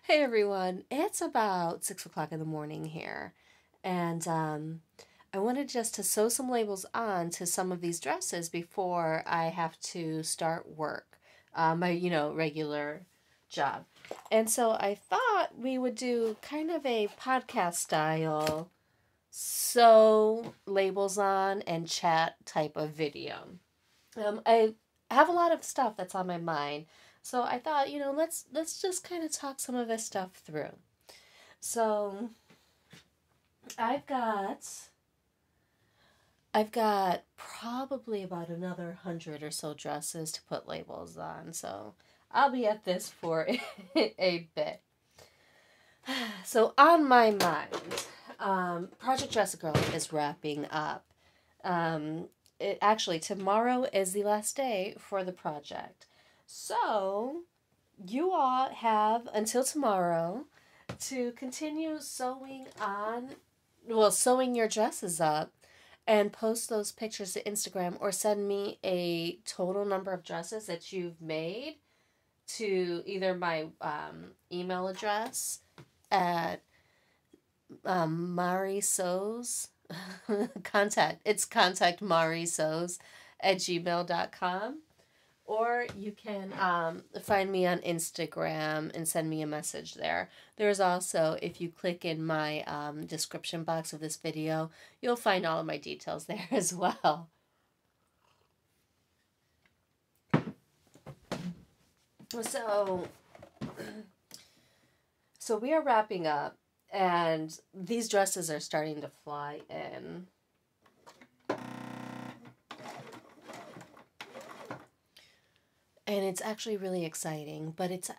Hey everyone, it's about 6 o'clock in the morning here, and I wanted just to sew some labels on to some of these dresses before I have to start work, my regular job. And so I thought we would do kind of a podcast style sew labels on and chat type of video. I have a lot of stuff that's on my mind. So I thought, let's just kind of talk some of this stuff through. So I've got I've got probably about another 100 or so dresses to put labels on. So I'll be at this for a bit. So on my mind, Project Dress a Girl is wrapping up. Actually, tomorrow is the last day for the project. So, you all have until tomorrow to continue sewing your dresses up and post those pictures to Instagram or send me a total number of dresses that you've made to either my email address at Mari Sews. Contact Mari Sews at gmail.com. Or you can find me on Instagram and send me a message there. There's also, if you click in my description box of this video, you'll find all of my details there as well. So we are wrapping up, and these dresses are starting to fly in. And it's actually really exciting, but it's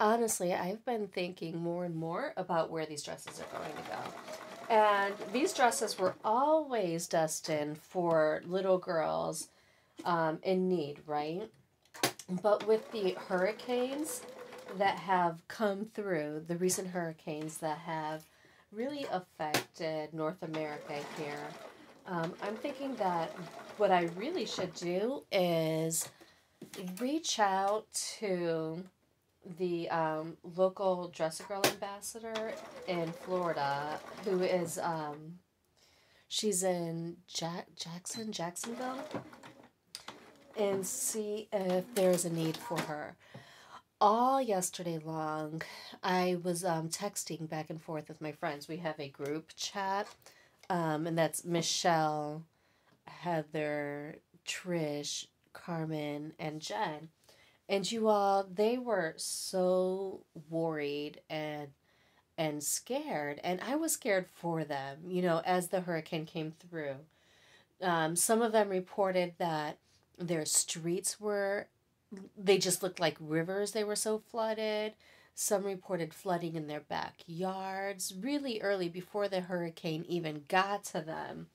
honestly, I've been thinking more and more about where these dresses are going to go. And these dresses were always destined for little girls in need, right? But with the hurricanes that have come through, the recent hurricanes that have really affected North America here, I'm thinking that what I really should do is reach out to the local Dress a Girl ambassador in Florida, who is she's in Jacksonville, and see if there's a need for her. All yesterday long, I was texting back and forth with my friends. We have a group chat, and that's Michelle, Heather, Trish, Carmen, and Jen. And you all, they were so worried and scared. And I was scared for them, as the hurricane came through. Some of them reported that their streets they just looked like rivers. They were so flooded. Some reported flooding in their backyards really early before the hurricane even got to them.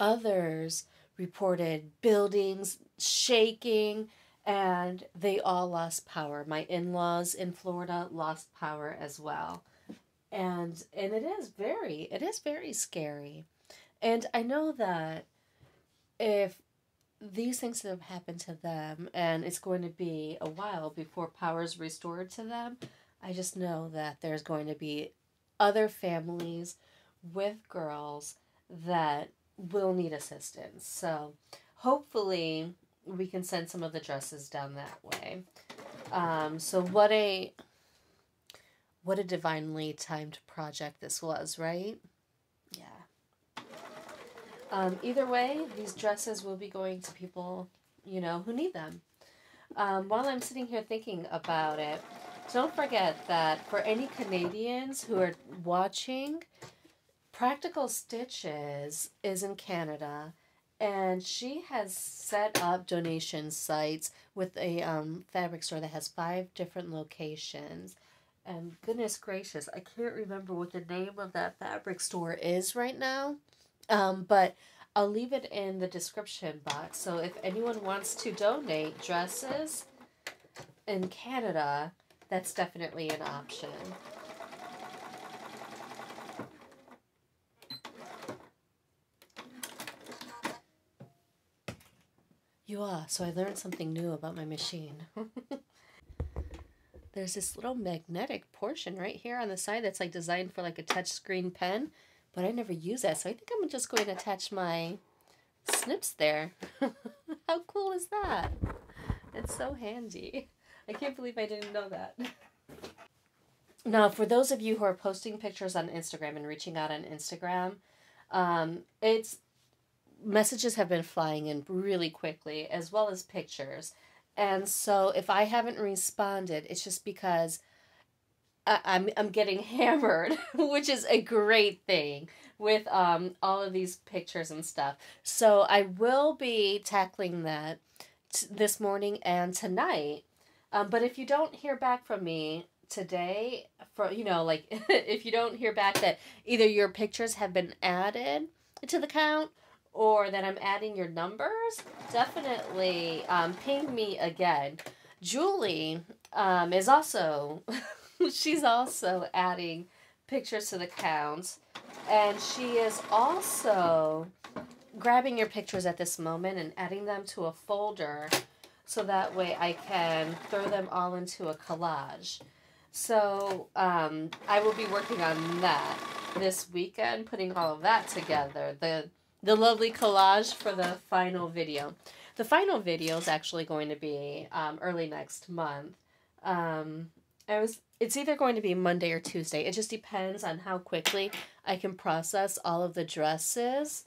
Others reported buildings shaking, and they all lost power. My in-laws in Florida lost power as well. And it is very scary. And I know that if these things have happened to them and it's going to be a while before power is restored to them, I just know that there's going to be other families with girls that will need assistance. So hopefully we can send some of the dresses down that way. So what a divinely timed project this was, right? Yeah. Either way, these dresses will be going to people, who need them. While I'm sitting here thinking about it, don't forget that for any Canadians who are watching, Practical Stitches is in Canada, and she has set up donation sites with a fabric store that has 5 different locations. And goodness gracious, I can't remember what the name of that fabric store is right now. But I'll leave it in the description box. So if anyone wants to donate dresses in Canada, that's definitely an option. You are. So I learned something new about my machine. there's this little magnetic portion right here on the side that's like designed for like a touchscreen pen, but I never use that, so I think I'm just going to attach my snips there. How cool is that? It's so handy. I can't believe I didn't know that. Now, for those of you who are posting pictures on Instagram and reaching out on Instagram, it's messages have been flying in really quickly, as well as pictures. And so if I haven't responded, it's just because I'm getting hammered, which is a great thing with all of these pictures and stuff. So I will be tackling that this morning and tonight. But if you don't hear back from me today, for like if you don't hear back that either your pictures have been added to the count or that I'm adding your numbers, definitely ping me again. Julie is also she's also adding pictures to the count, and she is also grabbing your pictures at this moment and adding them to a folder so that way I can throw them all into a collage. So I will be working on that this weekend, putting all of that together. The lovely collage for the final video. The final video is actually going to be early next month. It's either going to be Monday or Tuesday. It just depends on how quickly I can process all of the dresses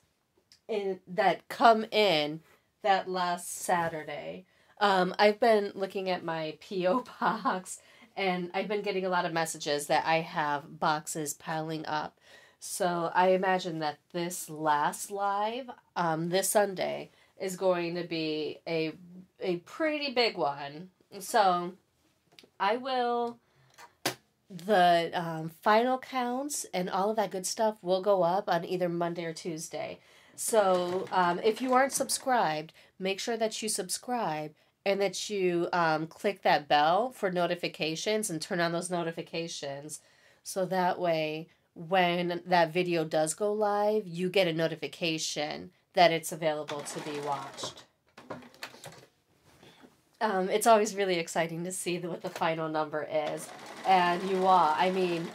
that come in that last Saturday. I've been looking at my P.O. box, and I've been getting a lot of messages that I have boxes piling up. So I imagine that this last live, this Sunday, is going to be a pretty big one. So I will, the final counts and all of that good stuff will go up on either Monday or Tuesday. So if you aren't subscribed, make sure that you subscribe and that you click that bell for notifications and turn on those notifications. So that way, when that video does go live, you get a notification that it's available to be watched. It's always really exciting to see what the final number is. And you all, I mean,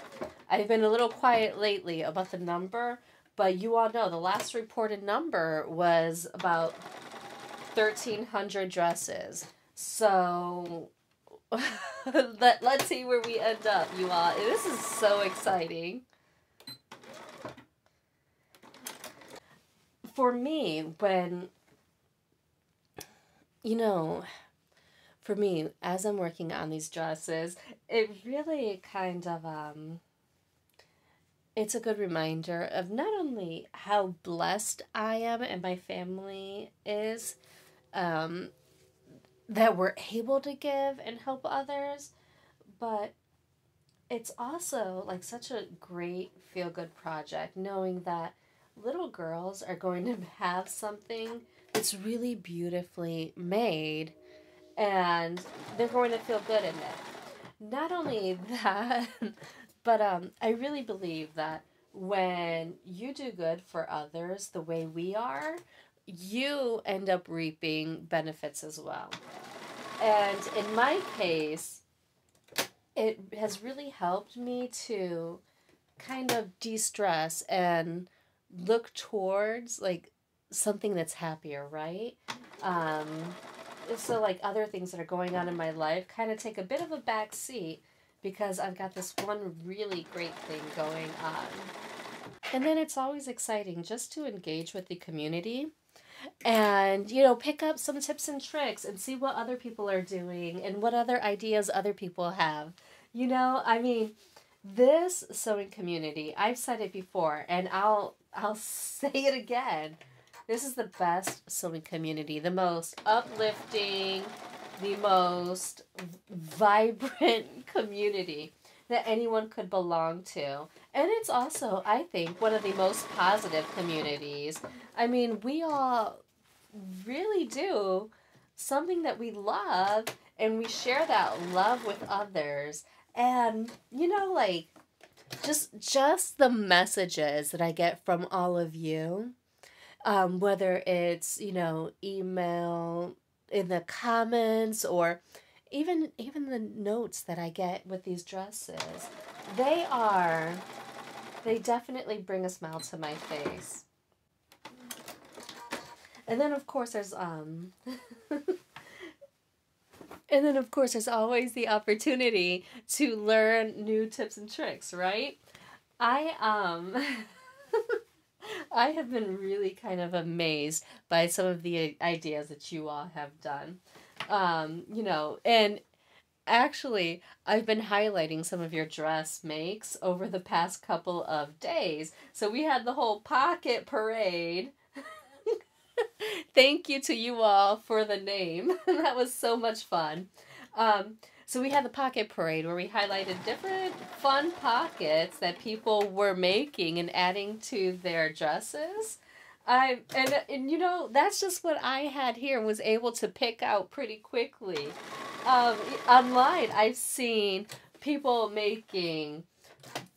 I've been a little quiet lately about the number, but you all know the last reported number was about 1,300 dresses. So let's see where we end up, you all. This is so exciting. For me, for me, as I'm working on these dresses, it really kind of, it's a good reminder of not only how blessed I am and my family is, that we're able to give and help others, but it's also like such a great feel-good project knowing that little girls are going to have something that's really beautifully made and they're going to feel good in it. Not only that, but I really believe that when you do good for others the way we are, you end up reaping benefits as well. And in my case, it has really helped me to kind of de-stress and look towards like something that's happier, right? So like other things that are going on in my life kind of take a bit of a back seat because I've got this one really great thing going on. And then it's always exciting just to engage with the community and, pick up some tips and tricks and see what other people are doing and what other ideas other people have. This sewing community, I've said it before and I'll say it again. This is the best sewing community, the most uplifting, the most vibrant community that anyone could belong to. And it's also, I think, one of the most positive communities. We all really do something that we love, and we share that love with others. And, just the messages that I get from all of you, whether it's, email in the comments or even the notes that I get with these dresses, they definitely bring a smile to my face. And then of course there's and then of course there's always the opportunity to learn new tips and tricks, right? I I have been really kind of amazed by some of the ideas that you all have done. You know, and actually, I've been highlighting some of your dress makes over the past couple of days. So we had the whole pocket parade. Thank you to you all for the name. That was so much fun. So we had the pocket parade where we highlighted different fun pockets that people were making and adding to their dresses. And you know, that's just what I had here and was able to pick out pretty quickly. Online, I've seen people making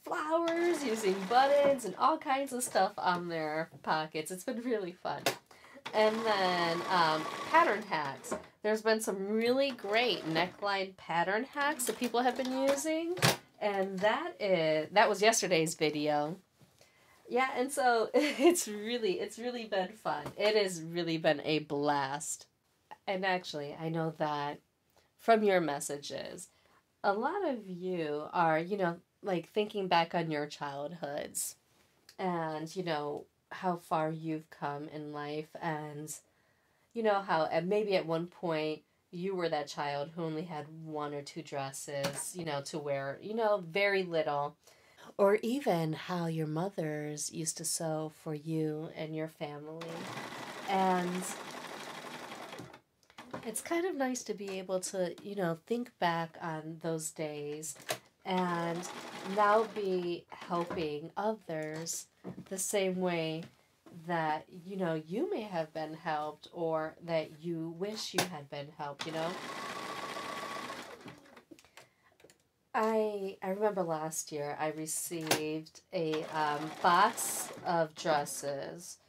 flowers, using buttons, and all kinds of stuff on their pockets. It's been really fun. And then pattern hacks. There's been some really great neckline pattern hacks that people have been using. And that was yesterday's video. Yeah, and so it's really been fun. It has really been a blast. And actually, I know that from your messages, a lot of you are, you know, like thinking back on your childhoods and, you know, how far you've come in life and, you know, how maybe at one point you were that child who only had one or two dresses, you know, to wear, you know, very little. Or even how your mothers used to sew for you and your family. And it's kind of nice to be able to, you know, think back on those days and now be helping others the same way that, you know, you may have been helped or that you wish you had been helped, you know? I remember last year I received a box of dresses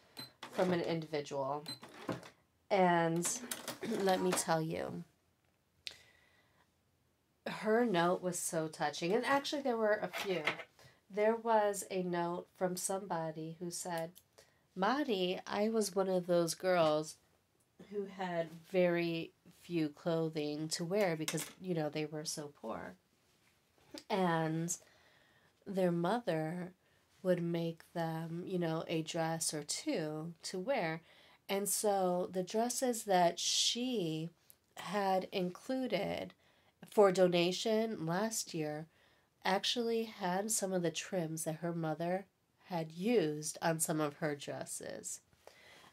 from an individual. And let me tell you, her note was so touching. And actually there were a few. There was a note from somebody who said, Maddie, I was one of those girls who had very few clothing to wear because, you know, they were so poor. And their mother would make them, you know, a dress or two to wear. And so the dresses that she had included for donation last year actually had some of the trims that her mother had used on some of her dresses.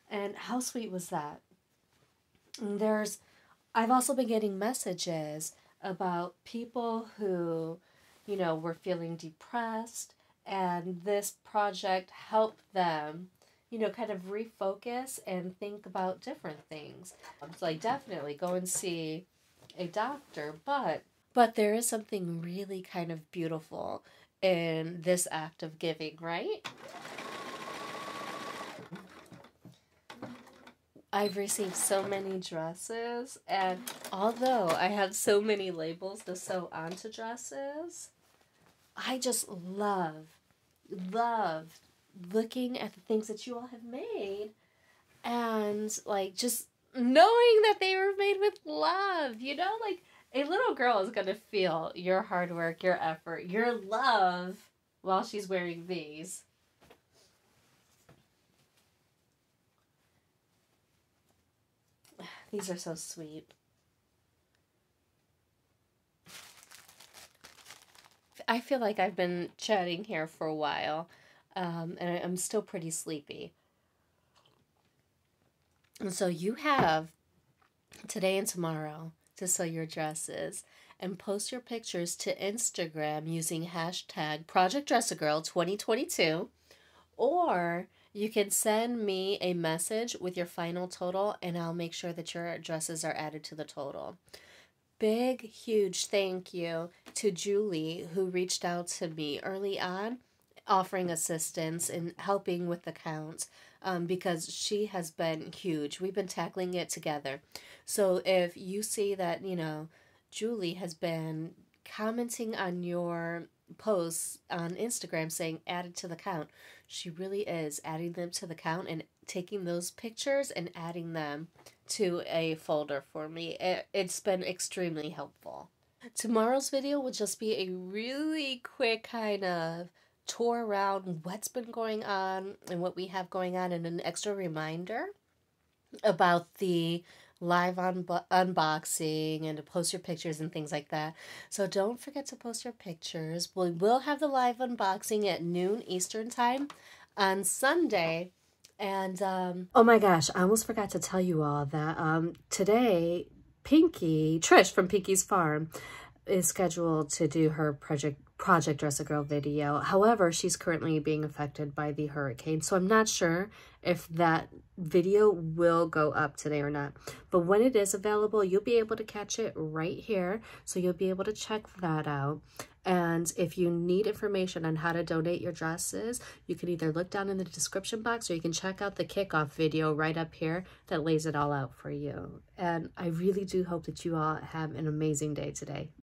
And how sweet was that? And I've also been getting messages about people who, you know, were feeling depressed, and this project helped them, you know, kind of refocus and think about different things. So I definitely go and see a doctor, but there is something really kind of beautiful in this act of giving, right? I've received so many dresses, and although I have so many labels to sew onto dresses, I just love looking at the things that you all have made and, like, just knowing that they were made with love, you know? Like, a little girl is going to feel your hard work, your effort, your love while she's wearing these. These are so sweet. I feel like I've been chatting here for a while, and I'm still pretty sleepy. And so you have today and tomorrow to sew your dresses and post your pictures to Instagram using hashtag ProjectDressAGirl2022, or you can send me a message with your final total and I'll make sure that your dresses are added to the total. Big, huge thank you to Julie, who reached out to me early on, offering assistance and helping with the counts, because she has been huge. We've been tackling it together. So if you see that, you know, Julie has been commenting on your posts on Instagram saying added to the count. She really is adding them to the count and taking those pictures and adding them to a folder for me. It's been extremely helpful. Tomorrow's video will just be a really quick kind of tour around what's been going on and what we have going on, and an extra reminder about the live unboxing and to post your pictures and things like that. So don't forget to post your pictures. We will have the live unboxing at noon Eastern time on Sunday. And oh my gosh, I almost forgot to tell you all that today Trish from Pinky's Farm is scheduled to do her Project Dress a Girl video. However, she's currently being affected by the hurricane, so I'm not sure if that video will go up today or not. But when it is available, you'll be able to catch it right here, so you'll be able to check that out. And if you need information on how to donate your dresses, you can either look down in the description box, or you can check out the kickoff video right up here that lays it all out for you. And I really do hope that you all have an amazing day today.